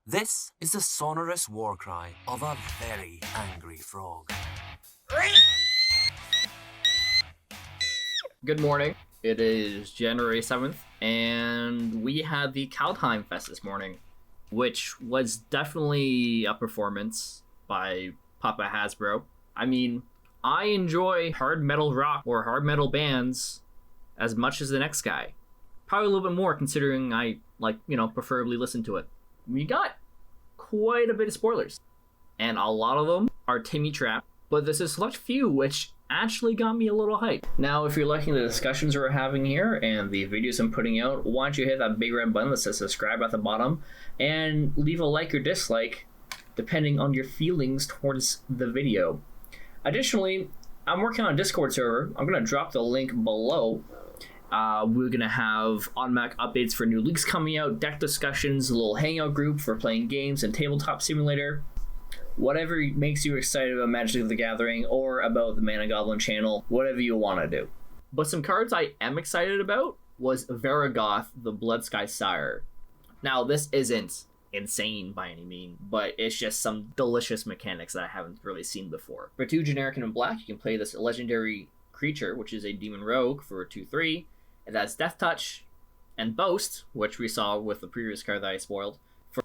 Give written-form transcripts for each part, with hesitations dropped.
This is the sonorous war cry of a very angry frog. Good morning. It is January 7th, and we had the Kaldheim Fest this morning, which was definitely a performance by Papa Hasbro. I mean, I enjoy hard metal rock or hard metal bands as much as the next guy. Probably a little bit more considering I, preferably listen to it. We got quite a bit of spoilers, and a lot of them are Timmy Trap, but there's a select few which actually got me a little hyped. Now, if you're liking the discussions we're having here and the videos I'm putting out, why don't you hit that big red button that says subscribe at the bottom and leave a like or dislike depending on your feelings towards the video. Additionally, I'm working on a Discord server. I'm going to drop the link below. We're going to have automatic updates for new leaks coming out, deck discussions, a little hangout group for playing games and tabletop simulator. Whatever makes you excited about Magic the Gathering or about the Mana Goblin channel, whatever you want to do. But some cards I am excited about was Varagoth, the Bloodsky Sire. Now, this isn't insane by any means, but it's just some delicious mechanics that I haven't really seen before. For 2 generic and in black, you can play this legendary creature, which is a demon rogue for 2/3. And that's Death Touch and Boast, which we saw with the previous card that I spoiled.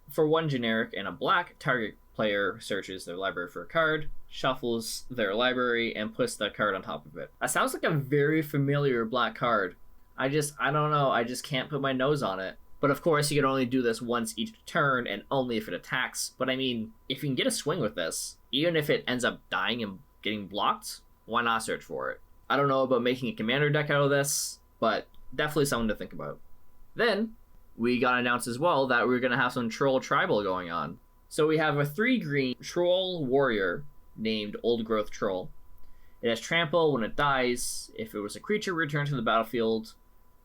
For 1 generic and a black, target player searches their library for a card, shuffles their library, and puts that card on top of it. That sounds like a very familiar black card. I don't know, I just can't put my nose on it. But of course, you can only do this once each turn, and only if it attacks. But I mean, if you can get a swing with this, even if it ends up dying and getting blocked, why not search for it? I don't know about making a commander deck out of this, but definitely something to think about. Then, we got announced as well that we're going to have some Troll Tribal going on. So we have a 3-green Troll Warrior named Old Growth Troll. It has Trample when it dies. If it was a creature, return to the battlefield.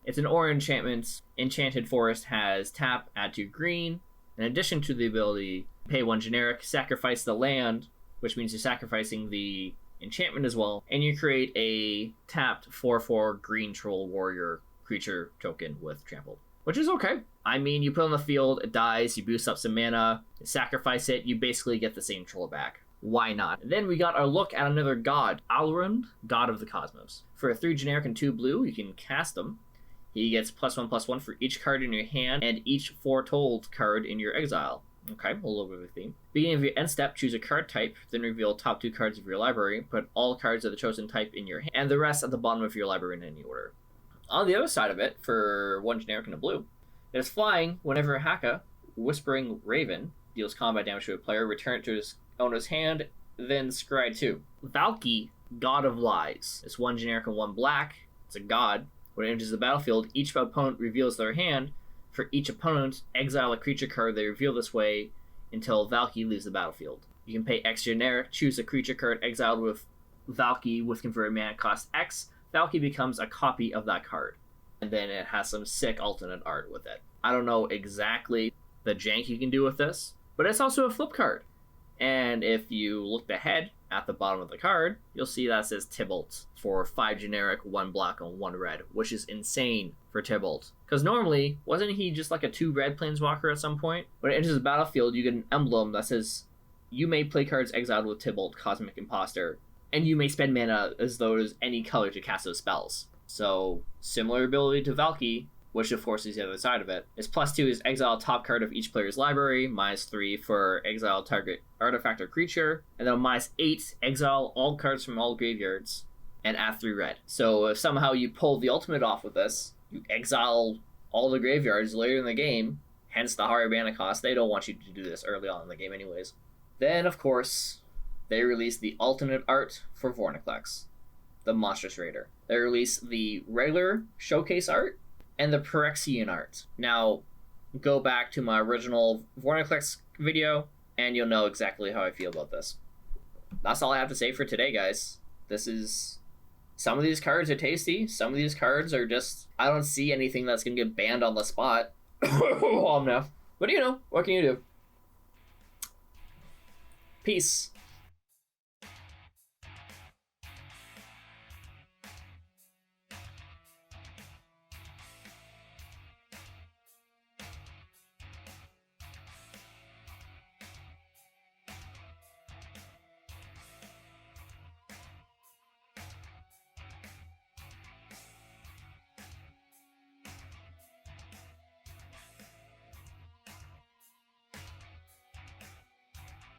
It's an aura enchantment. Enchanted Forest has tap, add 2 green. In addition to the ability, pay 1 generic, sacrifice the land, which means you're sacrificing the enchantment as well, and you create a tapped 4/4 green Troll Warrior creature token with Trample, which is okay. I mean, you put it on the field, it dies, you boost up some mana, you sacrifice it, you basically get the same troll back. Why not? Then we got our look at another god, Alrund, God of the Cosmos. For a 3 generic and 2 blue, you can cast him. He gets +1/+1 for each card in your hand and each foretold card in your exile. Okay, a little bit of a theme. Beginning of your end step, choose a card type, then reveal top 2 cards of your library, put all cards of the chosen type in your hand, and the rest at the bottom of your library in any order. On the other side of it, for 1 generic and a blue, it is flying whenever Haka, Whispering Raven, deals combat damage to a player, return it to his owner's hand, then scry 2. Valky, God of Lies. It's 1 generic and 1 black. It's a god. When it enters the battlefield, each opponent reveals their hand. For each opponent, exile a creature card they reveal this way until Valky leaves the battlefield. You can pay X generic, choose a creature card exiled with Valky with converted mana cost X. Valky becomes a copy of that card. And then it has some sick alternate art with it. I don't know exactly the jank you can do with this, but it's also a flip card. And if you looked ahead at the bottom of the card, you'll see that says Tibalt for 5 generic, 1 black, and 1 red, which is insane for Tibalt. Because normally, wasn't he just like a 2 red planeswalker at some point? When it enters the battlefield, you get an emblem that says, you may play cards exiled with Tibalt, Cosmic Imposter, and you may spend mana as though there's any color to cast those spells. So, similar ability to Valky, which of course is the other side of it, is +2 is exile top card of each player's library, -3 for exile target artifact or creature, and then -8 exile all cards from all graveyards, and add 3 red. So if somehow you pull the ultimate off with this, you exile all the graveyards later in the game, hence the higher mana cost. They don't want you to do this early on in the game anyways. Then, of course, they released the alternate art for Vorinclex, the Monstrous Raider. They released the regular showcase art and the Phyrexian art. Now, go back to my original Vorinclex video, and you'll know exactly how I feel about this. That's all I have to say for today, guys. Some of these cards are tasty, some of these cards are just, I don't see anything that's gonna get banned on the spot. No. But what can you do? Peace.